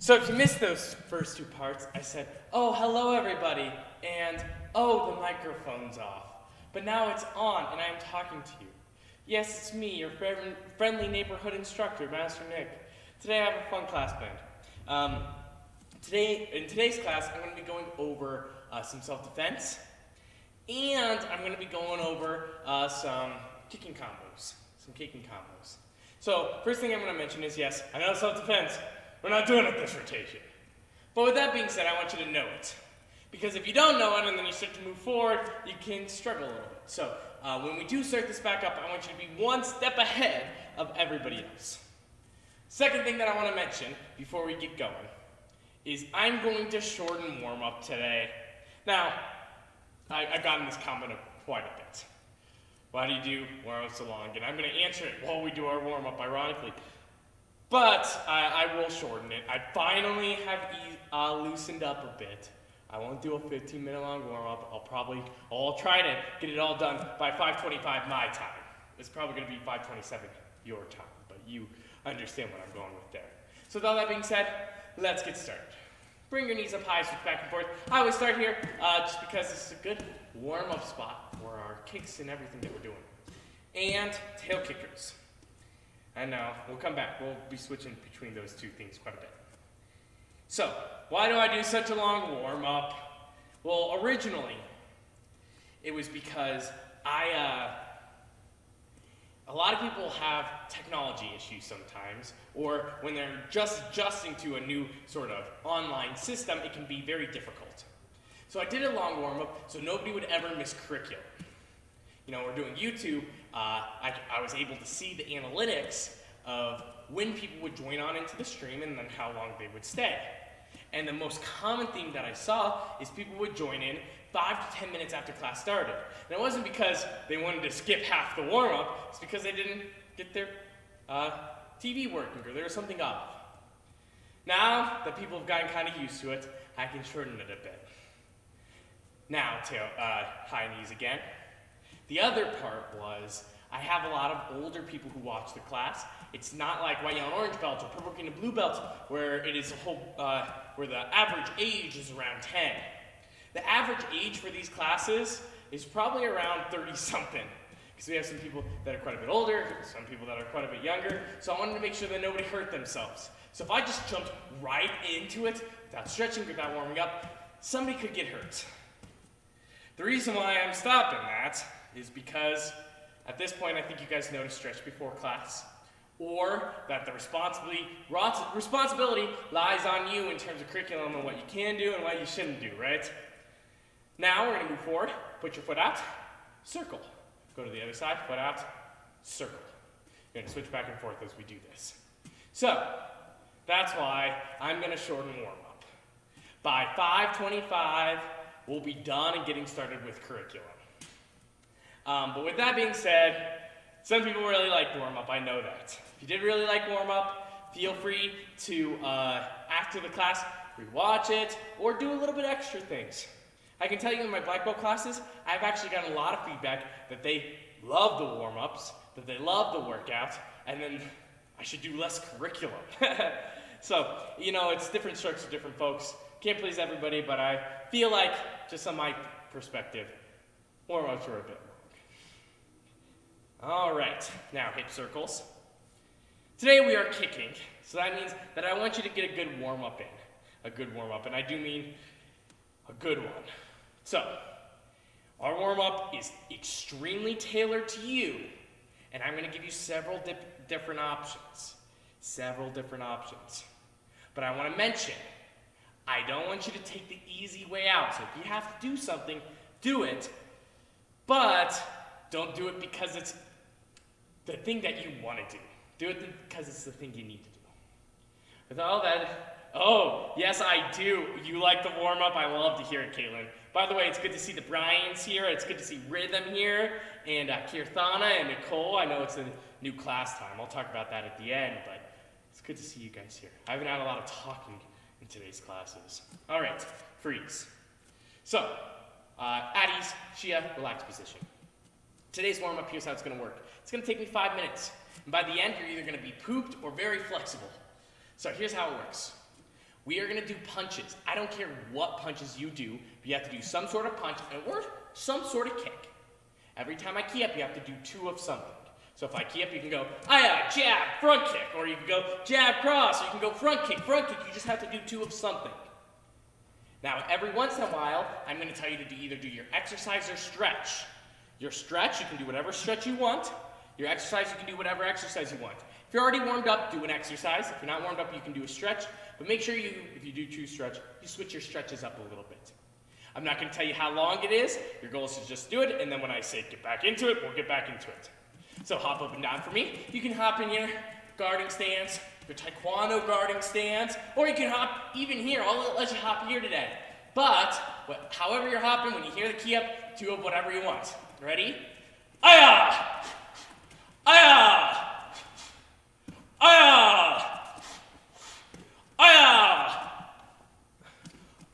So if you missed those first two parts, I said, oh, hello everybody, and oh, the microphone's off. But now it's on, and I am talking to you. Yes, it's me, your friendly neighborhood instructor, Master Nick. Today I have a fun class planned. In today's class, I'm going to be going over some self-defense, and I'm going to be going over some kicking combos. So, first thing I'm going to mention is, yes, I know self-defense. We're not doing it this rotation. But with that being said, I want you to know it. Because if you don't know it and then you start to move forward, you can struggle a little bit. So when we do start this back up, I want you to be one step ahead of everybody else. Second thing that I want to mention before we get going is I'm going to shorten warm-up today. Now, I've gotten this comment quite a bit. Why do you do warm-up so long? And I'm going to answer it while we do our warm-up, ironically. But I will shorten it. I finally have loosened up a bit. I won't do a 15-minute long warm-up. I'll try to get it all done by 5:25 my time. It's probably going to be 5:27 your time, but you understand what I'm going with there. So with all that being said, let's get started. Bring your knees up high, switch back and forth. I always start here just because this is a good warm-up spot for our kicks and everything that we're doing. And tail kickers. And now we'll come back. We'll be switching between those two things quite a bit. So, why do I do such a long warm-up? Well, originally, it was because a lot of people have technology issues sometimes, or when they're just adjusting to a new sort of online system, it can be very difficult. So I did a long warm-up so nobody would ever miss curriculum. You know, we're doing YouTube, I was able to see the analytics of when people would join on into the stream and then how long they would stay. And the most common thing that I saw is people would join in 5 to 10 minutes after class started. And it wasn't because they wanted to skip half the warm-up, it's because they didn't get their TV working or there was something up. Now that people have gotten kind of used to it, I can shorten it a bit. Now, high knees again. The other part was, I have a lot of older people who watch the class. It's not like white, yellow, and orange belts or purple, green, and blue belts, where it is where the average age is around 10. The average age for these classes is probably around 30-something, because we have some people that are quite a bit older, some people that are quite a bit younger, so I wanted to make sure that nobody hurt themselves. So if I just jumped right into it, without stretching, without warming up, somebody could get hurt. The reason why I'm stopping that is because at this point I think you guys know to stretch before class, or that the responsibility lies on you in terms of curriculum and what you can do and what you shouldn't do, right? Now we're going to move forward, put your foot out, circle. Go to the other side, foot out, circle. You're going to switch back and forth as we do this. So, that's why I'm going to shorten warm-up. By 5:25, we'll be done and getting started with curriculum. But with that being said, some people really like warm-up, I know that. If you did really like warm-up, feel free to, after the class, rewatch it, or do a little bit extra things. I can tell you in my black belt classes, I've actually gotten a lot of feedback that they love the warm-ups, that they love the workout, and then I should do less curriculum. So, you know, it's different strokes for different folks. Can't please everybody, but I feel like, just on my perspective, warm-ups are a bit long. All right, now hip circles. Today we are kicking, so that means that I want you to get a good warm-up in. A good warm-up, and I do mean a good one. So, our warm-up is extremely tailored to you, and I'm going to give you several different options. But I want to mention, I don't want you to take the easy way out. So if you have to do something, do it. But don't do it because it's the thing that you want to do. Do it because it's the thing you need to do. With all that, oh, yes I do. You like the warm-up? I love to hear it, Caitlin. By the way, it's good to see the Bryans here. It's good to see Rhythm here. And Kirthana and Nicole. I know it's a new class time. I'll talk about that at the end, but it's good to see you guys here. I haven't had a lot of talking in today's classes. All right, freeze. So, at ease, Shia, relaxed position. Today's warm-up, here's how it's going to work. It's going to take me 5 minutes. And by the end, you're either going to be pooped or very flexible. So here's how it works. We are gonna do punches. I don't care what punches you do, but you have to do some sort of punch or some sort of kick. Every time I key up, you have to do 2 of something. So if I key up, you can go, jab, front kick, or you can go jab, cross, or you can go front kick, you just have to do 2 of something. Now, every once in a while, I'm gonna tell you to either do your exercise or stretch. Your stretch, you can do whatever stretch you want. Your exercise, you can do whatever exercise you want. If you're already warmed up, do an exercise. If you're not warmed up, you can do a stretch. But make sure if you do choose stretch, you switch your stretches up a little bit. I'm not gonna tell you how long it is. Your goal is to just do it, and then when I say get back into it, we'll get back into it. So hop up and down for me. You can hop in your guarding stance, your Taekwondo guarding stance, or you can hop even here. I'll let you hop here today. But however you're hopping, when you hear the key up, 2 of whatever you want. Ready? Aya! Aya! Aya! Aya!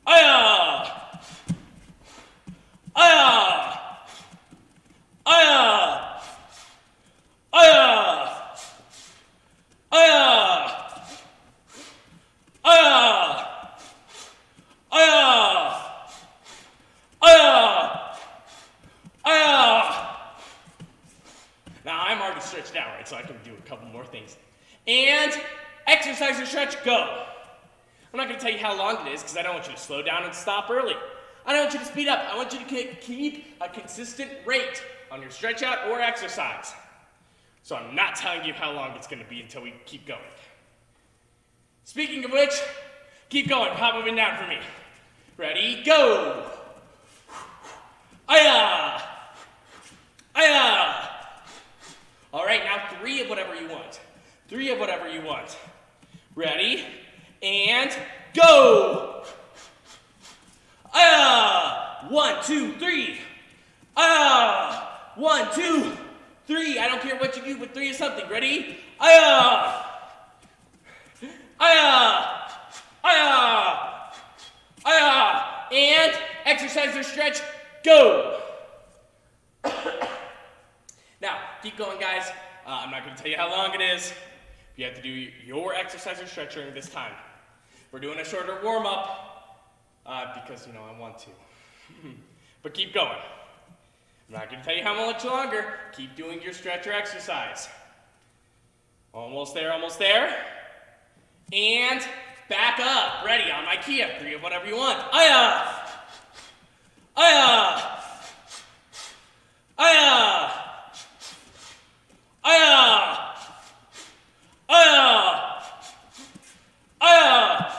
Aya! Aya! Aya! Aya! Aya! Aya! Aya! Aya! Aya! Now I'm already stretched out, right? So I can do a couple more things. And exercise or stretch, go. I'm not going to tell you how long it is because I don't want you to slow down and stop early. I don't want you to speed up. I want you to keep a consistent rate on your stretch out or exercise. So I'm not telling you how long it's going to be until we keep going. Speaking of which, keep going. Hop up and down for me. Ready, go. Aya! Aya! All right, now 3 of whatever you want. 3 of whatever you want. Ready, and go! Aya! 1, 2, 3. Aya! 1, 2, 3. I don't care what you do, but 3 is something. Ready? Aya! Aya! Aya! Aya! And exercise or stretch, go! Now, keep going, guys. I'm not going to tell you how long it is. You have to do your exercise or stretch during this time. We're doing a shorter warm-up because, I want to. But keep going. I'm not going to tell you how much longer. Keep doing your stretch or exercise. Almost there, almost there. And back up. Ready, on my key up. 3 of whatever you want. Aya! Aya! Aya! Aya! Aya! Aya!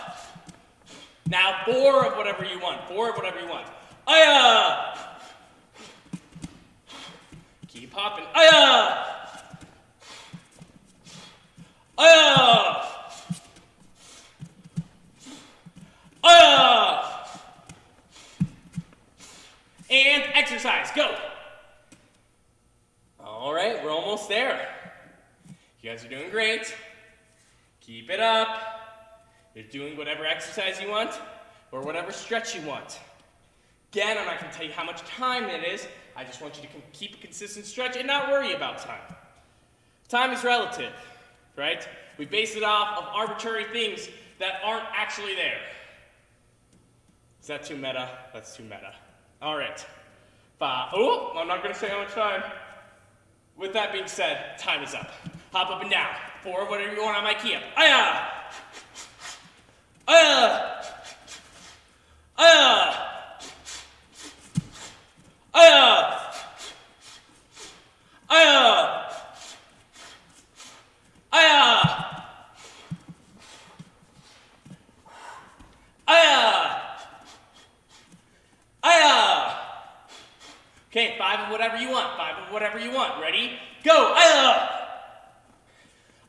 Now 4 of whatever you want. 4 of whatever you want. Aya! Keep hopping. Aya! Aya! Aya! And exercise. Go. All right, we're almost there. You guys are doing great. Keep it up. You're doing whatever exercise you want or whatever stretch you want. Again, I'm not going to tell you how much time it is. I just want you to keep a consistent stretch and not worry about time. Time is relative, right? We base it off of arbitrary things that aren't actually there. Is that too meta? That's too meta. All right. Oh, I'm not going to say how much time. With that being said, time is up. Hop up and down. 4 of whatever you want on my key up. Aya! Aya! Aya! Aya! Aya! Aya! Aya! Aya! Okay, 5 of whatever you want. 5 of whatever you want. Ready? Go! Aya!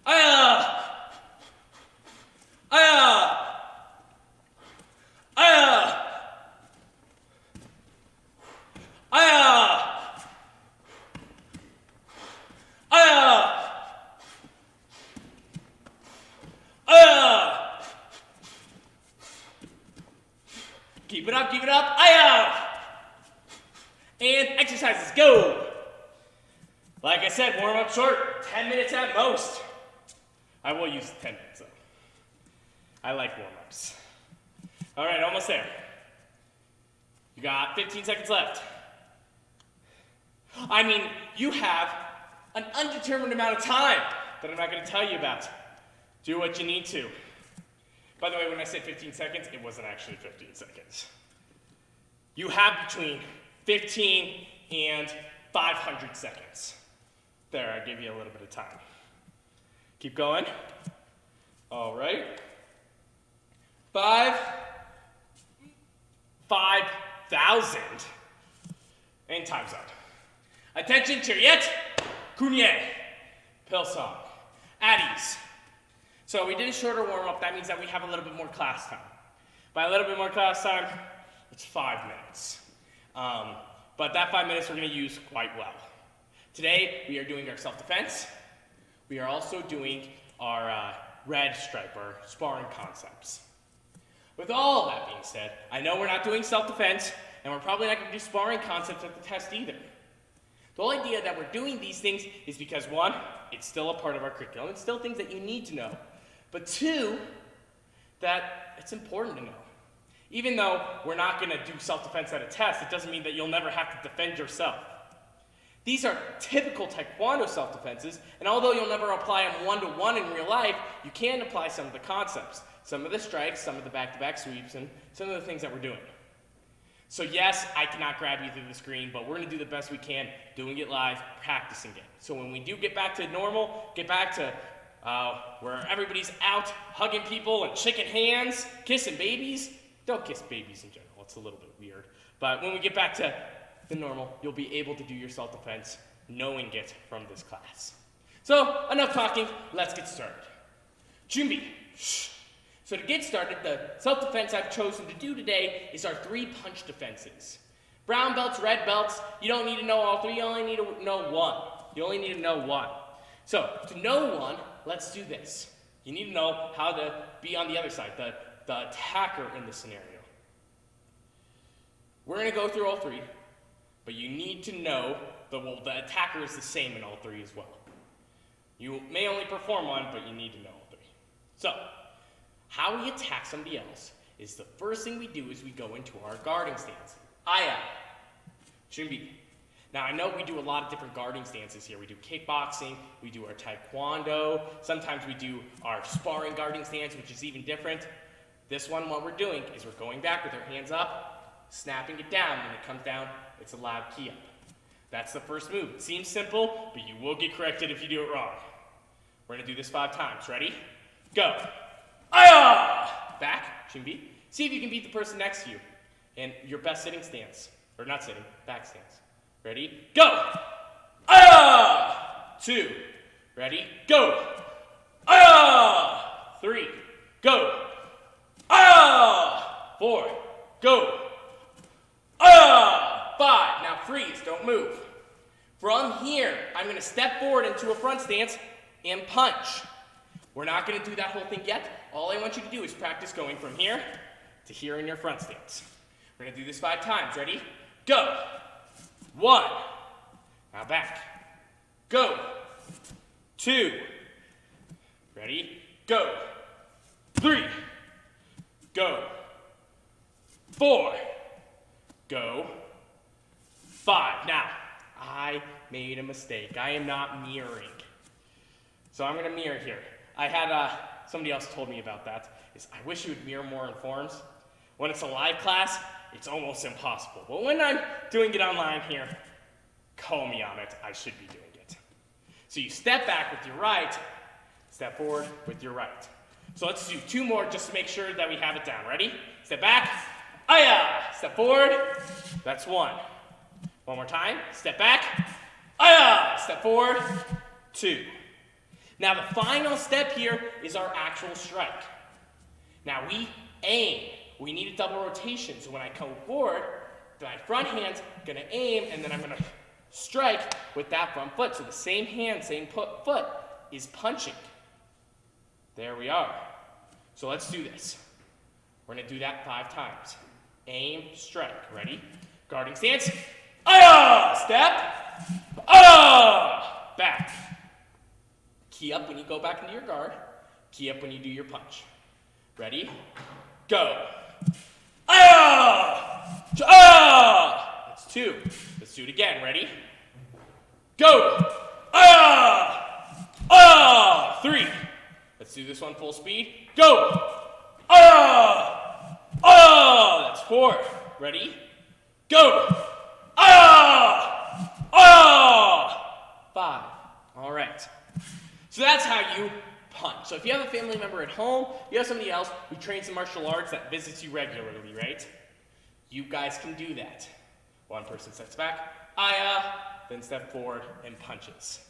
Aya! Aya! Aya! Aya! Aya! Aya! Keep it up, keep it up. Aya! And exercises, go! Like I said, warm up short, 10 minutes at most. I will use 10 minutes though. I like warm-ups. All right, almost there. You got 15 seconds left. I mean, you have an undetermined amount of time that I'm not going to tell you about. Do what you need to. By the way, when I said 15 seconds, it wasn't actually 15 seconds. You have between 15 and 500 seconds. There, I gave you a little bit of time. Keep going. All right. 5,000. And time's up. Attention, Chariot, Kunye, Pilsong, at ease. So we did a shorter warm-up. That means that we have a little bit more class time. By a little bit more class time, it's 5 minutes. But that 5 minutes we're going to use quite well. Today, we are doing our self-defense. We are also doing our red stripe, our sparring concepts. With all that being said, I know we're not doing self-defense, and we're probably not going to do sparring concepts at the test either. The whole idea that we're doing these things is because, one, it's still a part of our curriculum. It's still things that you need to know. But two, that it's important to know. Even though we're not going to do self-defense at a test, it doesn't mean that you'll never have to defend yourself. These are typical Taekwondo self-defenses, and although you'll never apply them one-to-one in real life, you can apply some of the concepts, some of the strikes, some of the back-to-back sweeps, and some of the things that we're doing. So yes, I cannot grab you through the screen, but we're going to do the best we can, doing it live, practicing it. So when we do get back to normal, get back to where everybody's out hugging people and shaking hands, kissing babies. Don't kiss babies in general, it's a little bit weird. But when we get back to the normal, you'll be able to do your self-defense knowing it from this class. So enough talking, let's get started. Junbi. So to get started, the self-defense I've chosen to do today is our 3 punch defenses. Brown belts, red belts, you don't need to know all 3, you only need to know 1. You only need to know 1. So to know 1, let's do this. You need to know how to be on the other side, the attacker in this scenario. We're going to go through all 3, but you need to know the attacker is the same in all 3 as well. You may only perform 1, but you need to know all 3. So, how we attack somebody else is the first thing we do is we go into our guarding stance. Aya. Junbi. Now, I know we do a lot of different guarding stances here. We do kickboxing, we do our Taekwondo, sometimes we do our sparring guarding stance, which is even different. This one, what we're doing is we're going back with our hands up, snapping it down. When it comes down, it's a loud key up. That's the first move. It seems simple, but you will get corrected if you do it wrong. We're going to do this 5 times. Ready? Go. Aya! Back, Junbi. See if you can beat the person next to you in your best sitting stance. Or not sitting, back stance. Ready? Go! Aya! 2. Ready? Go! Aya! 3. Go! Aya! 4. Go! Aya! 5. Now freeze, don't move. From here, I'm going to step forward into a front stance and punch. We're not going to do that whole thing yet. All I want you to do is practice going from here to here in your front stance. We're going to do this 5 times. Ready? Go. 1. Now back. Go. 2. Ready? Go. 3. Go. 4. Go. 5. Now, I made a mistake. I am not mirroring. So I'm going to mirror here. I had somebody else told me about that. I wish you would mirror more in forms. When it's a live class, it's almost impossible. But when I'm doing it online here, call me on it. I should be doing it. So you step back with your right, step forward with your right. So let's do 2 more just to make sure that we have it down. Ready? Step back. Aya! Step forward. That's 1. One more time. Step back. Aya! Step forward. 2. Now the final step here is our actual strike. Now we aim. We need a double rotation. So when I come forward, my front hand's gonna aim, and then I'm gonna strike with that front foot. So the same hand, same foot is punching. There we are. So let's do this. We're gonna do that 5 times. Aim, strike. Ready? Guarding stance. Aya! Step. Aya! Back. Key up when you go back into your guard. Key up when you do your punch. Ready? Go. Ah! Ah! That's 2. Let's do it again. Ready? Go! Ah! Ah! 3. Let's do this one full speed. Go! Ah! Ah! That's 4. Ready? Go! Ah! Ah! 5. All right. So that's how you punch. So if you have a family member at home, you have somebody else who trains in martial arts that visits you regularly, right? You guys can do that. One person steps back, then step forward and punches.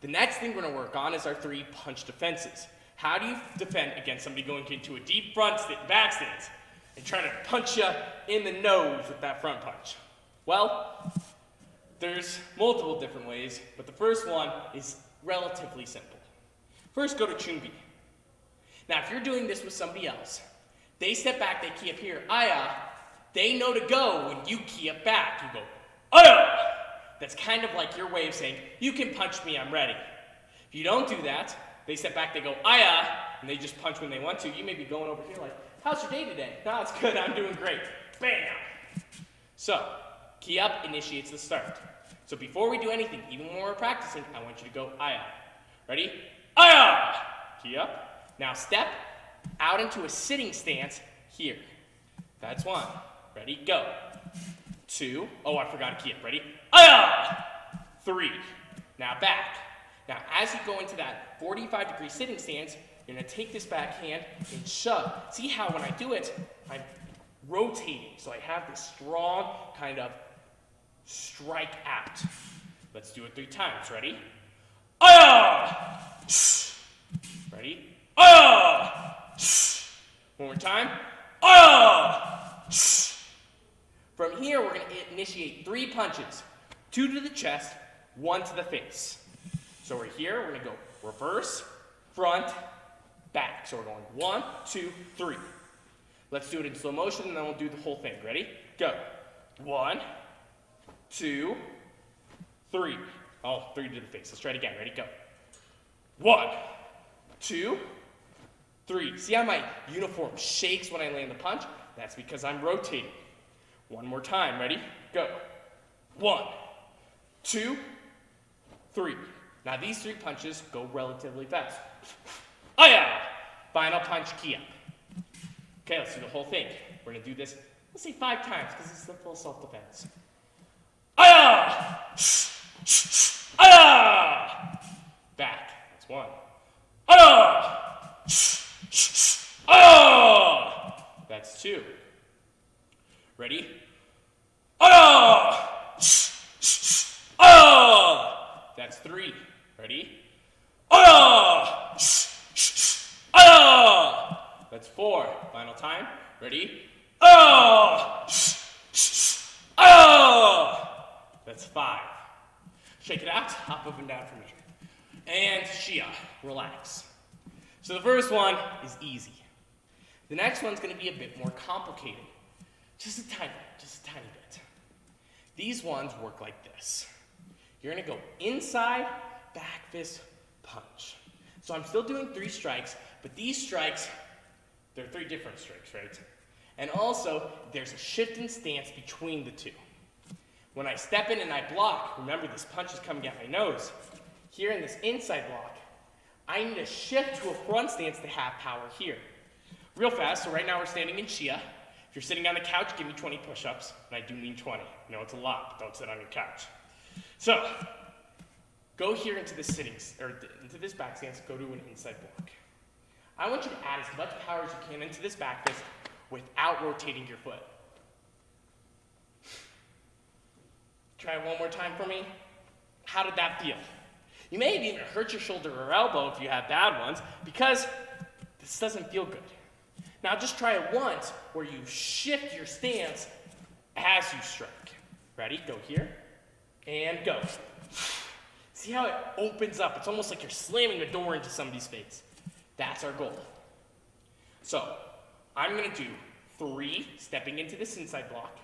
The next thing we're going to work on is our 3 punch defenses. How do you defend against somebody going into a deep back stance and trying to punch you in the nose with that front punch? Well, there's multiple different ways, but the first one is relatively simple. First, go to chungi. Now, if you're doing this with somebody else, they step back, they key up here, they know to go when you key up back. You go, That's kind of like your way of saying, you can punch me, I'm ready. If you don't do that, they step back, they go, and they just punch when they want to. You may be going over here like, how's your day today? No, it's good, I'm doing great. Bam! So, key up initiates the start. So before we do anything, even when we're practicing, I want you to go, Ready? Key up. Now step out into a sitting stance here. That's 1. Ready? Go. 2. Oh, I forgot to key up. Ready? 3. Now back. Now as you go into that 45-degree sitting stance, you're going to take this back hand and shove. See how when I do it, I'm rotating. So I have this strong kind of strike out. Let's do it 3 times. Ready? Ready? One more time. From here, we're going to initiate 3 punches. 2 to the chest, 1 to the face. So we're here, we're going to go reverse, front, back. So we're going 1, 2, 3. Let's do it in slow motion, and then we'll do the whole thing. Ready? Go. 1, 2, 3. 3 to the face. Let's try it again. Ready? Go. 1, 2, 3. See how my uniform shakes when I land the punch? That's because I'm rotating. One more time. Ready? Go. 1, 2, 3. Now these 3 punches go relatively fast. Final punch, key up. Okay, let's do the whole thing. We're going to do this, let's say 5 times, because it's the full self-defense. Back. That's 1. That's 2. Ready? That's 3. Ready? That's 4. Final time. Ready? That's 5. Shake it out. Hop up and down for me. And Shia. Relax. So the first one is easy. The next one's going to be a bit more complicated. Just a tiny bit. These ones work like this. You're going to go inside, back fist, punch. So I'm still doing 3 strikes, but these strikes, they're 3 different strikes, right? And also, there's a shift in stance between the 2. When I step in and I block, remember this punch is coming at my nose. Here in this inside block, I need to shift to a front stance to have power here. Real fast, so right now we're standing in Shia. If you're sitting on the couch, give me 20 push-ups, and I do mean 20. I know it's a lot, but don't sit on your couch. So, go here into this into this back stance, go to an inside block. I want you to add as much power as you can into this back fist without rotating your foot. Try it one more time for me. How did that feel? You may have even hurt your shoulder or elbow if you have bad ones, because this doesn't feel good. Now just try it once where you shift your stance as you strike. Ready? Go here, and go. See how it opens up? It's almost like you're slamming a door into somebody's face. That's our goal. So, I'm going to do 3, stepping into this inside block.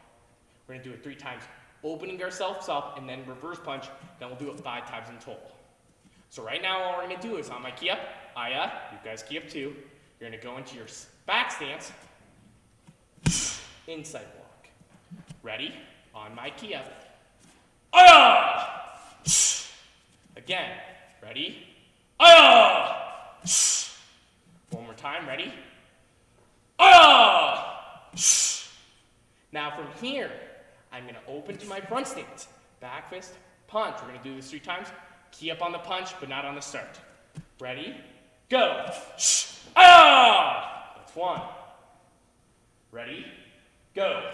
We're going to do it 3 times, opening ourselves up, and then reverse punch. Then we'll do it 5 times in total. So right now, all we're going to do is on my key up, you guys key up too. You're going to go into your back stance, inside walk. Ready? On my key up. Ah! Again. Ready? Ah! One more time. Ready? Ah! Now from here, I'm going to open to my front stance. Back fist, punch. We're going to do this 3 times. Key up on the punch, but not on the start. Ready? Go. Ah! That's 1. Ready? Go.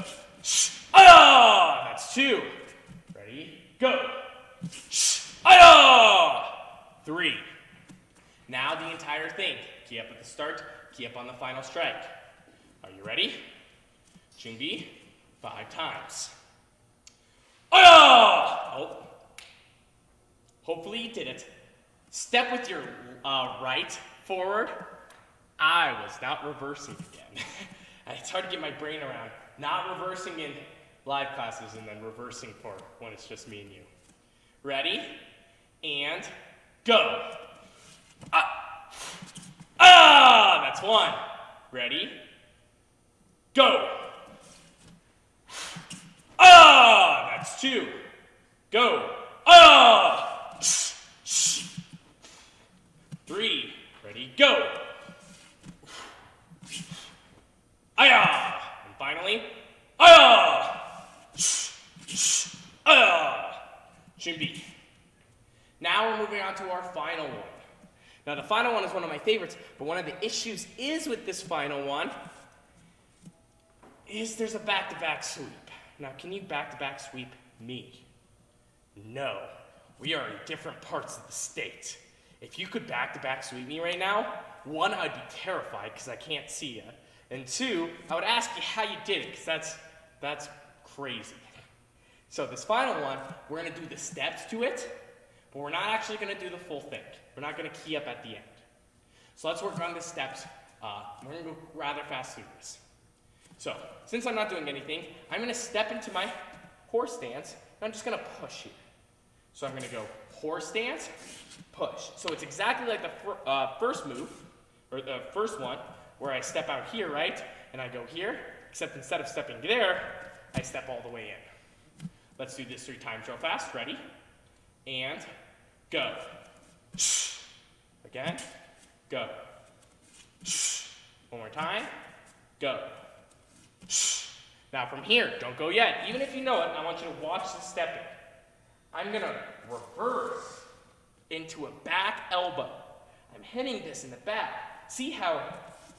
Ah! That's 2. Ready? Go. Ah! 3. Now the entire thing. Key up at the start, key up on the final strike. Are you ready? Junbi, 5 times. Ah! Oh. Hopefully you did it. Step with your right forward. I was not reversing again. It's hard to get my brain around. Not reversing in live classes and then reversing for when it's just me and you. Ready? And go. Ah! That's 1. Ready? Go. Ah! That's 2. Go. Ah! 3. Ready? Go. Aya! And finally, aya! Aya! Junbi. Now we're moving on to our final one. Now the final one is one of my favorites, but one of the issues is with this final one is there's a back-to-back sweep. Now can you back-to-back sweep me? No. We are in different parts of the state. If you could back-to-back sweep me right now, 1, I'd be terrified because I can't see you. And 2, I would ask you how you did it because that's crazy. So this final one, we're going to do the steps to it, but we're not actually going to do the full thing. We're not going to key up at the end. So let's work on the steps. We're going to go rather fast through this. So since I'm not doing anything, I'm going to step into my horse stance, and I'm just going to push here. So I'm going to go horse stance, push. So it's exactly like the first move, or the first one, where I step out here, right? And I go here, except instead of stepping there, I step all the way in. Let's do this 3 times real fast. Ready? And go. Again, go. One more time, go. Now from here, don't go yet. Even if you know it, I want you to watch the stepping. I'm going to reverse into a back elbow. I'm hitting this in the back. See how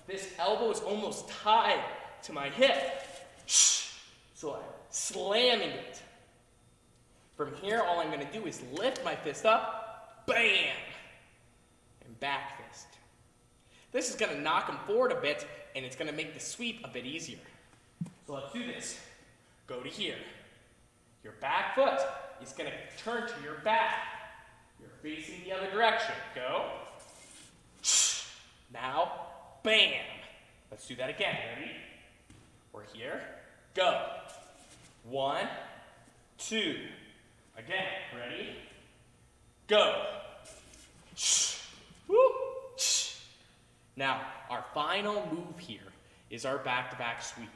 this elbow is almost tied to my hip? So I'm slamming it. From here, all I'm going to do is lift my fist up, bam, and back fist. This is going to knock him forward a bit, and it's going to make the sweep a bit easier. So let's do this. Go to here. Your back foot is going to turn to your back. You're facing the other direction. Go. Now, bam. Let's do that again. Ready? We're here. Go. 1, 2. Again. Ready? Go. Woo. Now, our final move here is our back-to-back sweep.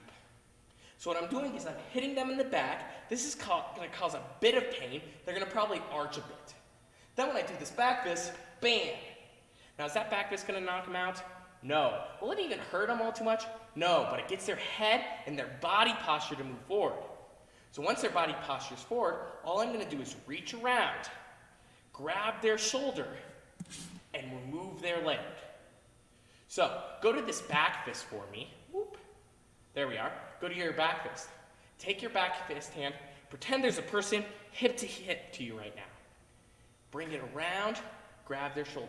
So what I'm doing is I'm hitting them in the back. This is going to cause a bit of pain. They're going to probably arch a bit. Then when I do this back fist, bam. Now is that back fist going to knock them out? No. Will it even hurt them all too much? No, but it gets their head and their body posture to move forward. So once their body postures forward, all I'm going to do is reach around, grab their shoulder, and remove their leg. So go to this back fist for me. Whoop. There we are. Go to your back fist. Take your back fist hand. Pretend there's a person hip to hip to you right now. Bring it around. Grab their shoulder.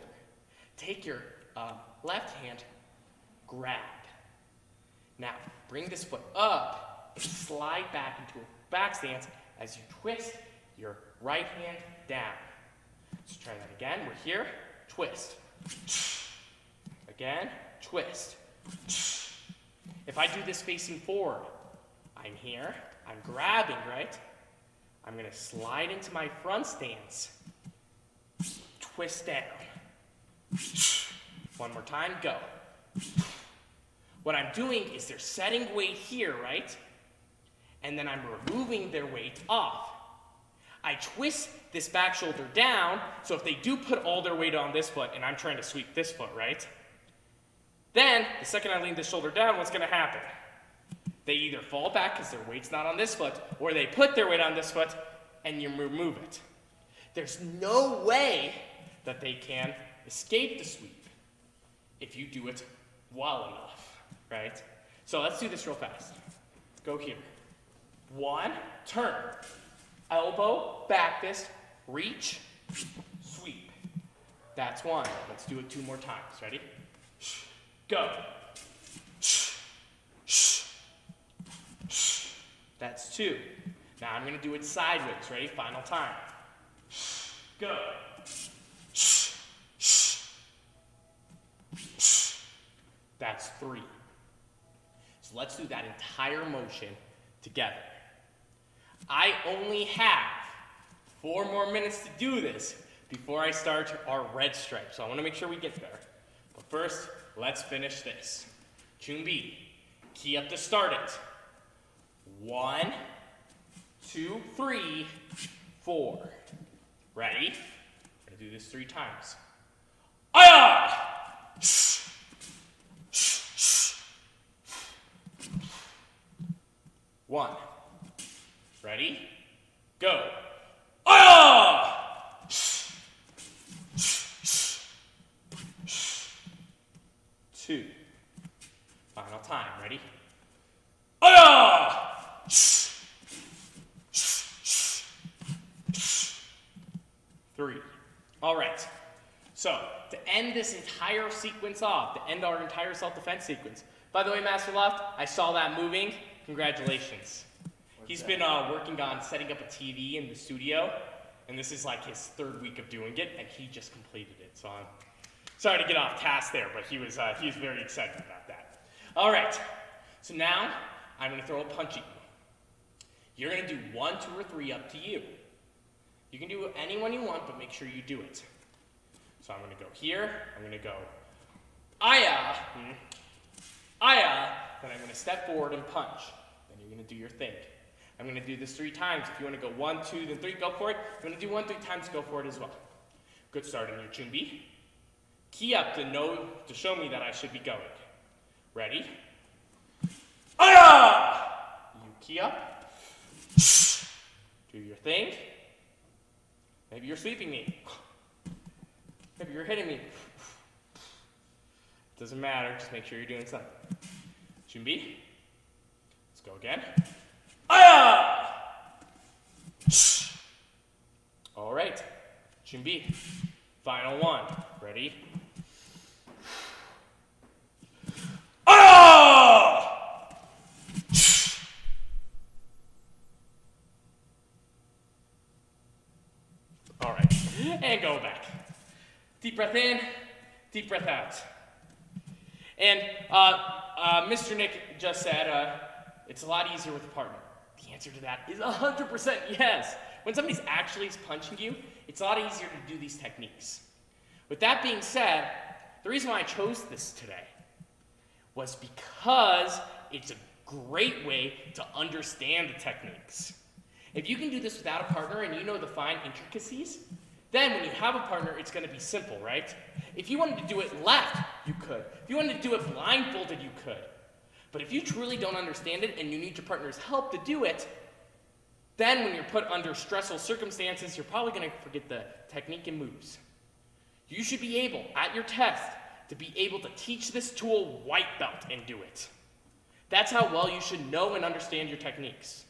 Take your left hand. Grab. Now, bring this foot up and slide back into a back stance as you twist your right hand down. Let's try that again. We're here. Twist. Again. Twist. If I do this facing forward, I'm here, I'm grabbing, right? I'm going to slide into my front stance, twist down. One more time, go. What I'm doing is they're setting weight here, right? and then I'm removing their weight off. I twist this back shoulder down, so if they do put all their weight on this foot, and I'm trying to sweep this foot, right? Then, the second I lean this shoulder down, what's going to happen? They either fall back because their weight's not on this foot, or they put their weight on this foot, and you remove it. There's no way that they can escape the sweep if you do it well enough, right? So let's do this real fast. Go here. 1, turn. Elbow, back fist, reach, sweep. That's 1. Let's do it 2 more times. Ready? Go. That's 2. Now I'm going to do it sideways. Ready? Final time. Go. That's 3. So let's do that entire motion together. I only have 4 more minutes to do this before I start our red stripe. So I want to make sure we get there. But first, let's finish this. Chumbi, key up to start it. 1, 2, 3, 4. Ready? We're going to do this 3 times. Aya! 1. Ready? Go. Aya! 2. Final time. Ready? Aya! 3. All right. So, to end this entire sequence off, to end our entire self-defense sequence. By the way, Master Left, I saw that moving. Congratulations. He's been working on setting up a TV in the studio, and this is like his 3rd week of doing it, and he just completed it. So I'm sorry to get off task there, but he was very excited about that. All right. So now I'm going to throw a punch at you. You're going to do 1, 2, or 3 up to you. You can do any one you want, but make sure you do it. So I'm going to go here. I'm going to go aya, aya. Then I'm going to step forward and punch. Then you're going to do your thing. I'm going to do this 3 times. If you want to go 1, 2, then 3, go for it. If you want to do 1, 3 times, go for it as well. Good start on your chumbi. Key up to show me that I should be going. Ready? Aya! You key up. Do your thing. Maybe you're sweeping me. Maybe you're hitting me. Doesn't matter, just make sure you're doing something. Chumbi. Let's go again. Aya! All right. Chumbi. Final one. Ready? Aya! All right. And go back. Deep breath in, deep breath out. And Mr. Nick just said it's a lot easier with a partner. The answer to that is 100% yes. When somebody's actually punching you, it's a lot easier to do these techniques. With that being said, the reason why I chose this today was because it's a great way to understand the techniques. If you can do this without a partner and you know the fine intricacies, then when you have a partner, it's going to be simple, right? If you wanted to do it left, you could. If you wanted to do it blindfolded, you could. But if you truly don't understand it and you need your partner's help to do it, then when you're put under stressful circumstances, you're probably going to forget the technique and moves. You should be able, at your test, to be able to teach this to a white belt and do it. That's how well you should know and understand your techniques.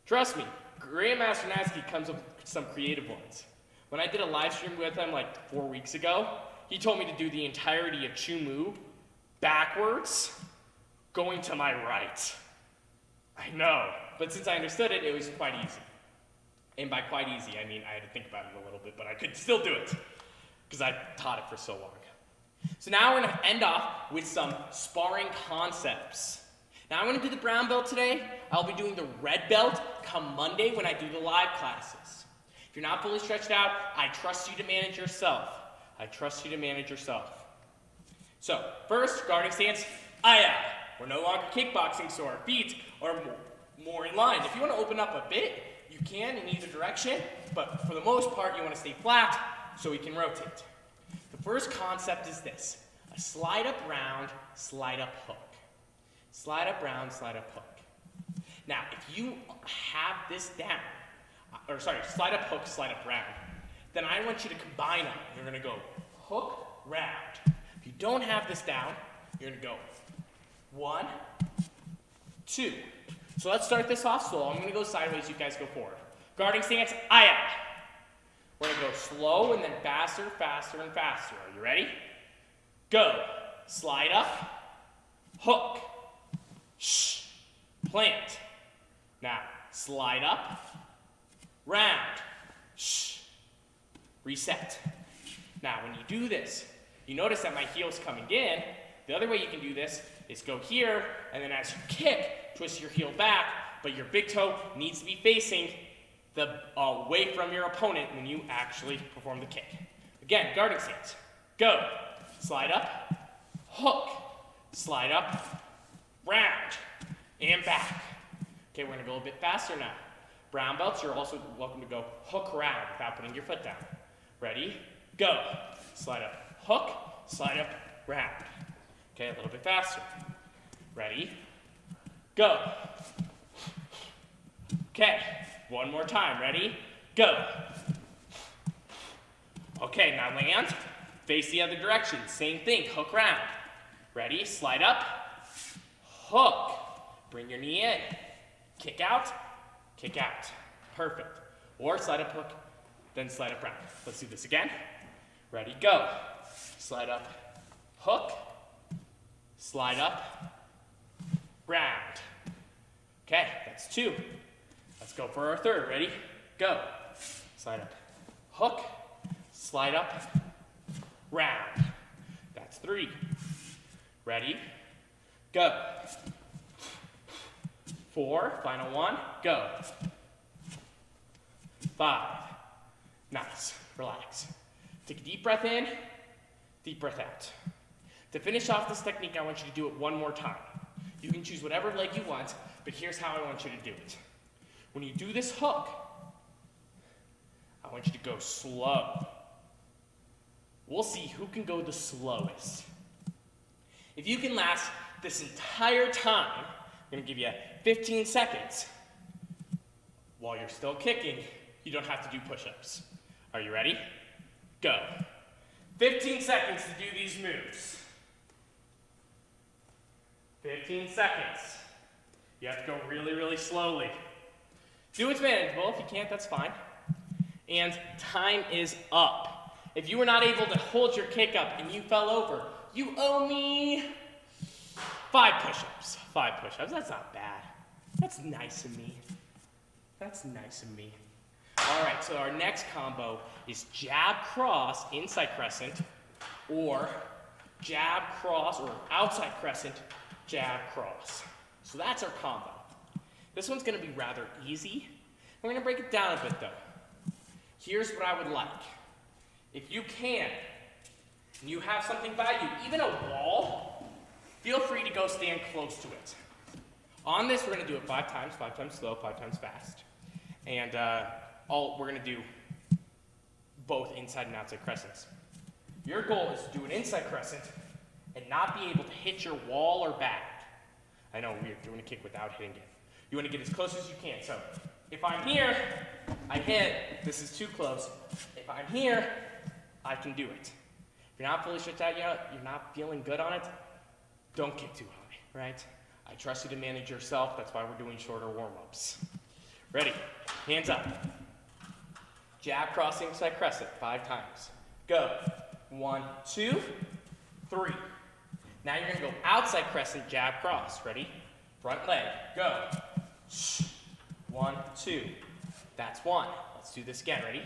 Trust me, Grandmaster Nasty comes up with some creative ones. When I did a live stream with him like 4 weeks ago, he told me to do the entirety of Chumu backwards, going to my right. I know, but since I understood it, it was quite easy. And by quite easy, I mean I had to think about it a little bit, but I could still do it, because I taught it for so long. So now we're going to end off with some sparring concepts. Now I'm going to do the brown belt today. I'll be doing the red belt come Monday when I do the live classes. If you're not fully stretched out, I trust you to manage yourself. I trust you to manage yourself. So, first, guarding stance, aya. We're no longer kickboxing, so our feet are more in line. If you want to open up a bit, you can in either direction, but for the most part, you want to stay flat so we can rotate. The first concept is this: a slide up round, slide up hook. Slide up round, slide up hook. Now, if you have this down, slide up hook, slide up round, then I want you to combine them. You're going to go hook, round. If you don't have this down, you're going to go 1, 2. So let's start this off slow. I'm going to go sideways, you guys go forward. Guarding stance, aye. We're going to go slow and then faster, faster, and faster. Are you ready? Go. Slide up, hook, shh, plant. Now, slide up, round, shh, reset. Now, when you do this, you notice that my heel's coming in. The other way you can do this is go here, and then as you kick, twist your heel back, but your big toe needs to be facing away from your opponent when you actually perform the kick. Again, guarding stance. Go. Slide up, hook, slide up, round, and back. Okay, we're going to go a bit faster now. Brown belts, you're also welcome to go hook round without putting your foot down. Ready? Go. Slide up, hook, slide up, round. Okay, a little bit faster. Ready? Go. Okay, one more time. Ready? Go. Okay, now land. Face the other direction. Same thing, hook round. Ready? Slide up, hook. Bring your knee in. Kick out, kick out. Perfect. Or slide up hook, then slide up round. Let's do this again. Ready, go. Slide up, hook, slide up, round. Okay, that's 2. Let's go for our third. Ready, go. Slide up, hook, slide up, round. That's 3. Ready, go. 4, final one, go. 5. Nice, relax. Take a deep breath in, deep breath out. To finish off this technique, I want you to do it one more time. You can choose whatever leg you want, but here's how I want you to do it. When you do this hook, I want you to go slow. We'll see who can go the slowest. If you can last this entire time, I'm going to give you 15 seconds. While you're still kicking, you don't have to do push-ups. Are you ready? Go. 15 seconds to do these moves. 15 seconds. You have to go really, really slowly. Do what's manageable. If you can't, that's fine. And time is up. If you were not able to hold your kick up and you fell over, you owe me 5 push-ups. 5 push-ups. That's not bad. That's nice of me. That's nice of me. All right, so our next combo is jab cross, inside crescent, or jab cross, or outside crescent, jab cross. So that's our combo. This one's gonna be rather easy. We're gonna break it down a bit though. Here's what I would like. If you can, and you have something by you, even a wall, feel free to go stand close to it. On this, we're gonna do it 5 times slow, 5 times fast. And we're gonna do both inside and outside crescents. Your goal is to do an inside crescent and not be able to hit your wall or bag. I know, weird, doing a kick without hitting it. You wanna get as close as you can. So if I'm here, I hit, this is too close. If I'm here, I can do it. If you're not fully stretched out yet, you're not feeling good on it, don't kick too high, right? I trust you to manage yourself, that's why we're doing shorter warm-ups. Ready, hands up. Jab, cross, inside crescent, 5 times. Go. 1, 2, 3. Now you're gonna go outside crescent, jab, cross. Ready? Front leg, go. 1, 2. That's 1. Let's do this again, ready?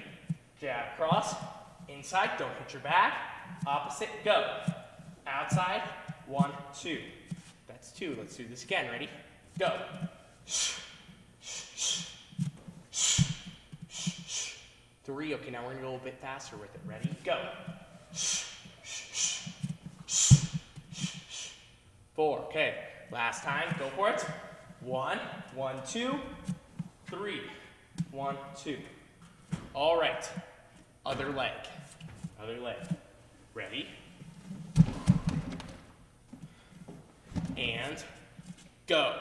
Jab, cross, inside, don't hit your back. Opposite, go. Outside, 1, 2. That's 2. Let's do this again, ready? Go. 3. Okay, now we're gonna go a little bit faster with it. Ready? Go. 4. Okay, last time. Go for it. 1, 1, 2, 3, 1, 2. All right, other leg, other leg. Ready? And go.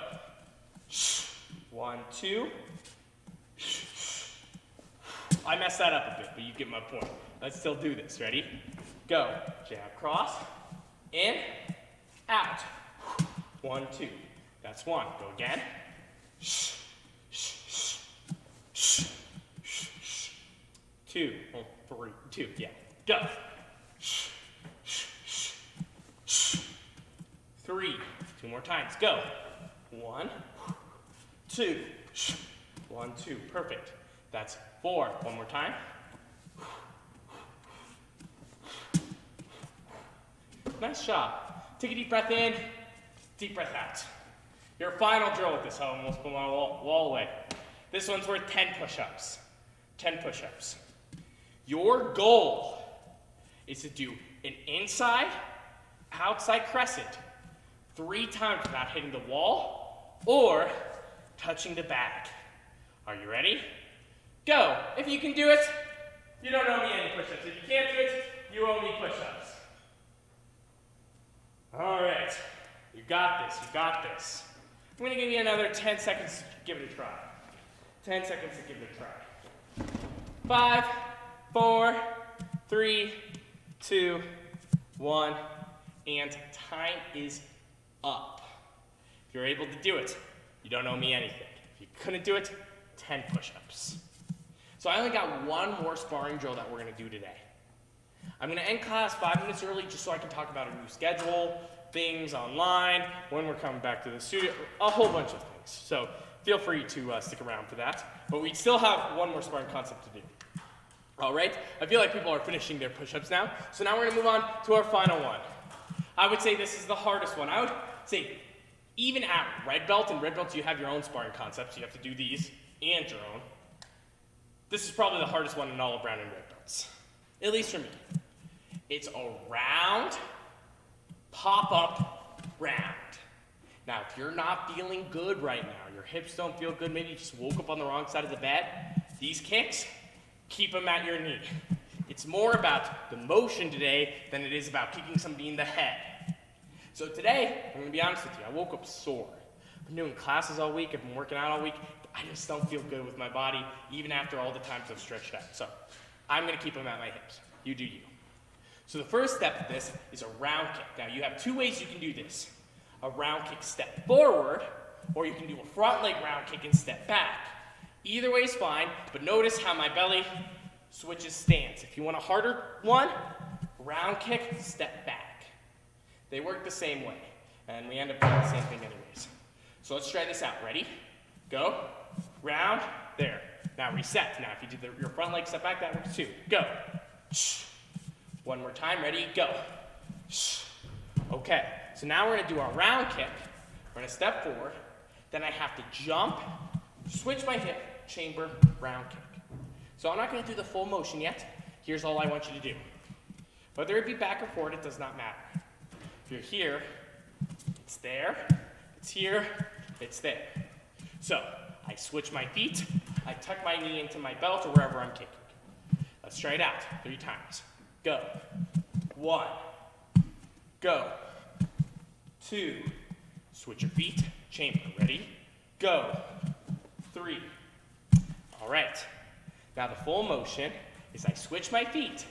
1, 2. I messed that up a bit, but you get my point. Let's still do this. Ready? Go. Jab, cross, in, out. 1, 2. That's 1. Go again. 2, 3, 2. Yeah. Go. 3. 2 more times. Go. 1, 2. 1, 2. Perfect. That's 4. One more time. Nice job. Take a deep breath in, deep breath out. Your final drill with this, I almost put my wall away. This one's worth 10 push-ups. 10 push-ups. Your goal is to do an inside, outside crescent 3 times without hitting the wall or touching the bag. Are you ready? Go. If you can do it, you don't owe me any push-ups. If you can't do it, you owe me push-ups. All right. You got this. You got this. I'm going to give you another 10 seconds to give it a try. 10 seconds to give it a try. 5, 4, 3, 2, 1, and time is up. If you're able to do it, you don't owe me anything. If you couldn't do it, 10 push-ups. So I only got one more sparring drill that we're going to do today. I'm going to end class 5 minutes early just so I can talk about a new schedule, things online, when we're coming back to the studio, a whole bunch of things. So feel free to stick around for that. But we still have one more sparring concept to do. All right? I feel like people are finishing their push-ups now. So now we're going to move on to our final one. I would say this is the hardest one. I would say even at red belt, and red belts you have your own sparring concepts. You have to do these and your own. This is probably the hardest one in all of brown and red belts. At least for me. It's a round, pop-up round. Now, if you're not feeling good right now, your hips don't feel good, maybe you just woke up on the wrong side of the bed, these kicks, keep them at your knee. It's more about the motion today than it is about kicking somebody in the head. So today, I'm gonna be honest with you, I woke up sore. I've been doing classes all week, I've been working out all week, I just don't feel good with my body, even after all the times I've stretched out. So I'm gonna keep them at my hips. You do you. So the first step of this is a round kick. Now you have 2 ways you can do this. A round kick step forward, or you can do a front leg round kick and step back. Either way is fine, but notice how my belly switches stance. If you want a harder one, round kick, step back. They work the same way, and we end up doing the same thing anyways. So let's try this out. Ready? Go. Round. There. Now reset. Now if you do your front leg step back, that works too. Go. One more time. Ready? Go. Okay. So now we're going to do our round kick. We're going to step forward. Then I have to jump, switch my hip, chamber, round kick. So I'm not going to do the full motion yet. Here's all I want you to do. Whether it be back or forward, it does not matter. If you're here, it's there. It's here. It's there. So I switch my feet. I tuck my knee into my belt or wherever I'm kicking. Let's try it out 3 times. Go. 1. Go. 2. Switch your feet. Chamber. Ready? Go. 3. All right. Now the full motion is I switch my feet.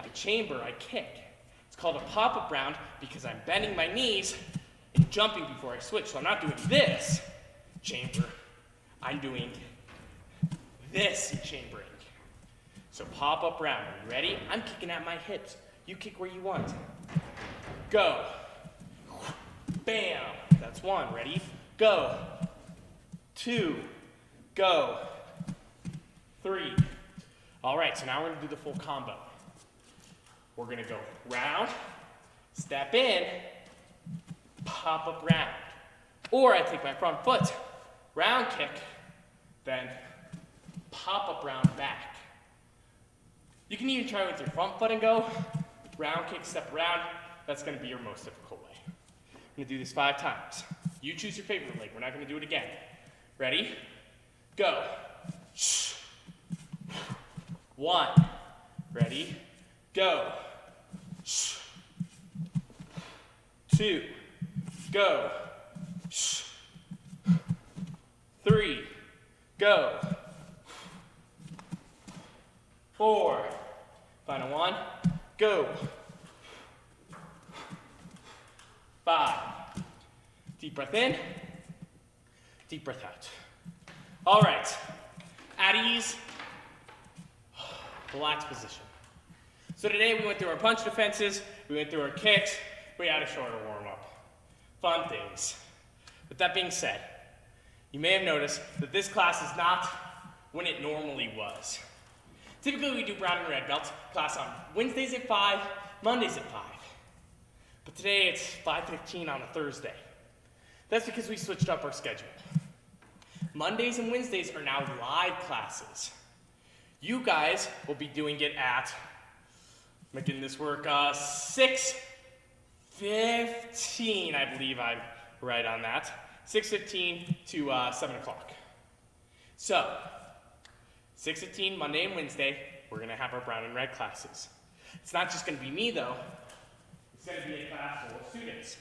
I chamber. I kick. It's called a pop-up round because I'm bending my knees and jumping before I switch. So I'm not doing this chamber. I'm doing this chambering. So pop-up round. Are you ready? I'm kicking at my hips. You kick where you want. Go. Bam. That's 1. Ready? Go. 2. Go. 3. All right, so now we're going to do the full combo. We're going to go round, step in, pop-up round. Or I take my front foot, round kick, then pop-up round back. You can even try with your front foot and go, round kick, step around. That's going to be your most difficult way. I'm going to do this 5 times. You choose your favorite leg. We're not going to do it again. Ready? Go. 1. Ready? Go. 2. Go. 3. Go. 4. Final 1. Go. 5. Deep breath in. Deep breath out. All right. At ease. Relaxed position. So today we went through our punch defenses, we went through our kicks, we had a shorter warm-up. Fun things. With that being said, you may have noticed that this class is not when it normally was. Typically we do brown and red belts class on Wednesdays at 5, Mondays at 5. But today it's 5:15 on a Thursday. That's because we switched up our schedule. Mondays and Wednesdays are now live classes. You guys will be doing it at, making this work, 6:15, I believe I'm right on that. 6:15 to 7 o'clock. So, 6:15 Monday and Wednesday, we're gonna have our brown and red classes. It's not just gonna be me though, it's gonna be a class full of students.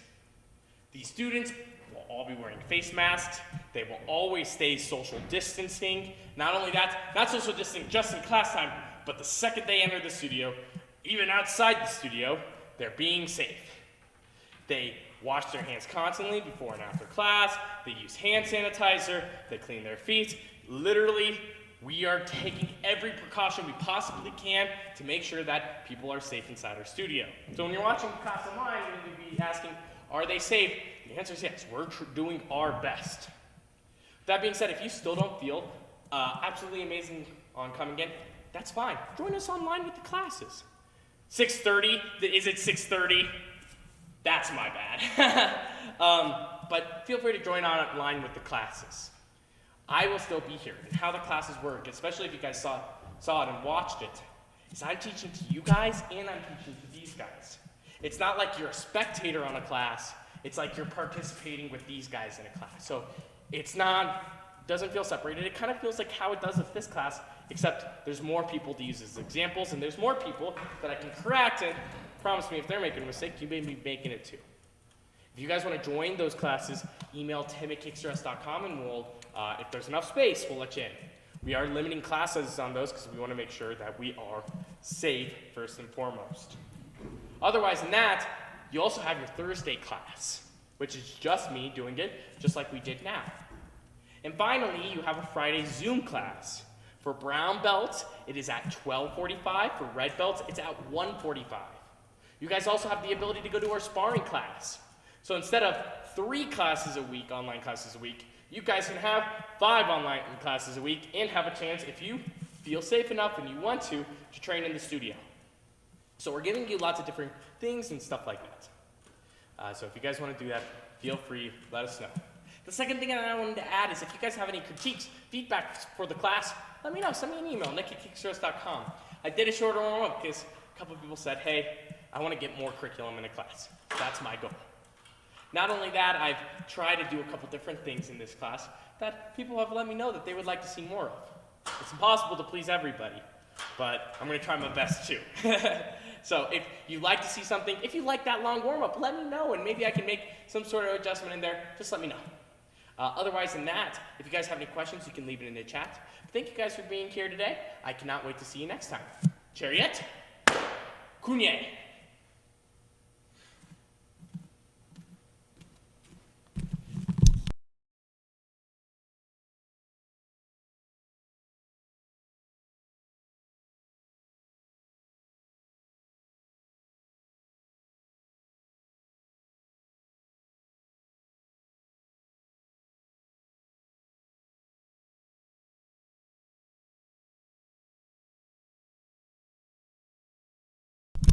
These students will all be wearing face masks. They will always stay social distancing. Not only that, not social distancing just in class time, but the second they enter the studio, even outside the studio, they're being safe. They wash their hands constantly before and after class. They use hand sanitizer. They clean their feet. Literally, we are taking every precaution we possibly can to make sure that people are safe inside our studio. So when you're watching class online, you're going to be asking, are they safe? The answer is yes. We're doing our best. That being said, if you still don't feel absolutely amazing on coming in, that's fine. Join us online with the classes. 6:30, is it 6:30? That's my bad. But feel free to join online with the classes. I will still be here. And how the classes work, especially if you guys saw it and watched it, is I'm teaching to you guys and I'm teaching to these guys. It's not like you're a spectator on a class. It's like you're participating with these guys in a class. So doesn't feel separated. It kind of feels like how it does with this class, except there's more people to use as examples, and there's more people that I can correct, and promise me if they're making a mistake, you may be making it too. If you guys want to join those classes, email tim@kickstress.com, and if there's enough space, we'll let you in. We are limiting classes on those because we want to make sure that we are safe first and foremost. Otherwise than that, you also have your Thursday class, which is just me doing it just like we did now. And finally, you have a Friday Zoom class. For brown belts, it is at 12:45. For red belts, it's at 1:45. You guys also have the ability to go to our sparring class. So instead of 3 classes a week, online classes a week, you guys can have 5 online classes a week and have a chance, if you feel safe enough and you want to train in the studio. So we're giving you lots of different things and stuff like that. So if you guys want to do that, feel free, let us know. The second thing that I wanted to add is if you guys have any critiques, feedback for the class, let me know. Send me an email, nick@kickstress.com. I did a shorter warm-up because a couple of people said, hey, I want to get more curriculum in a class. That's my goal. Not only that, I've tried to do a couple different things in this class that people have let me know that they would like to see more of. It's impossible to please everybody, but I'm going to try my best too. So if you'd like to see something, if you like that long warm-up, let me know, and maybe I can make some sort of adjustment in there. Just let me know. Otherwise than that, if you guys have any questions, you can leave it in the chat. Thank you guys for being here today. I cannot wait to see you next time. Chariot, Kunye.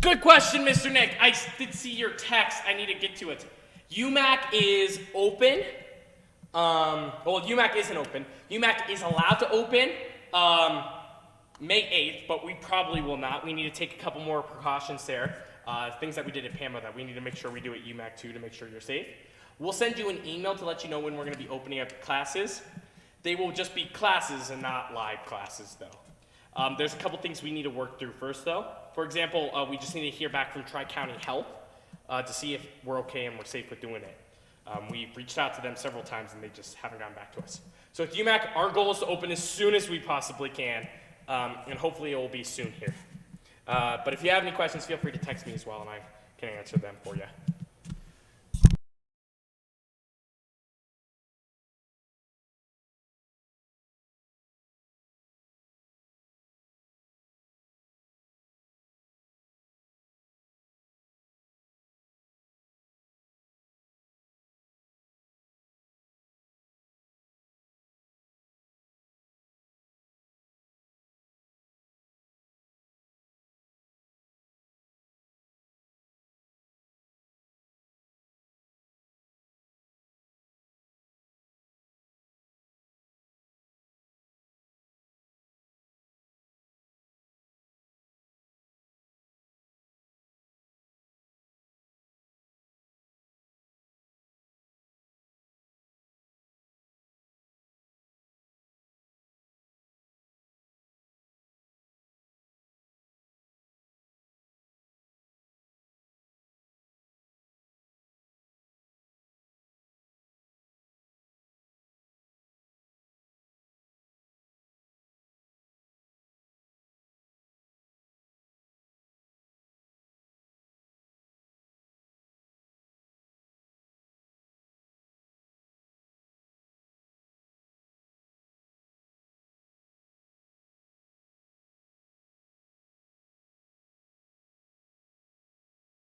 Good question, Mr. Nick. I did see your text. I need to get to it. UMAC is open. Well, UMAC isn't open. UMAC is allowed to open May 8th, but we probably will not. We need to take a couple more precautions there. Things that we did at PAMA that we need to make sure we do at UMAC too to make sure you're safe. We'll send you an email to let you know when we're going to be opening up classes. They will just be classes and not live classes, though. There's a couple things we need to work through first, though. For example, we just need to hear back from Tri-County Health to see if we're okay and we're safe with doing it. We've reached out to them several times and they just haven't gotten back to us. So at UMAC, our goal is to open as soon as we possibly can, and hopefully it will be soon here. But if you have any questions, feel free to text me as well and I can answer them for you.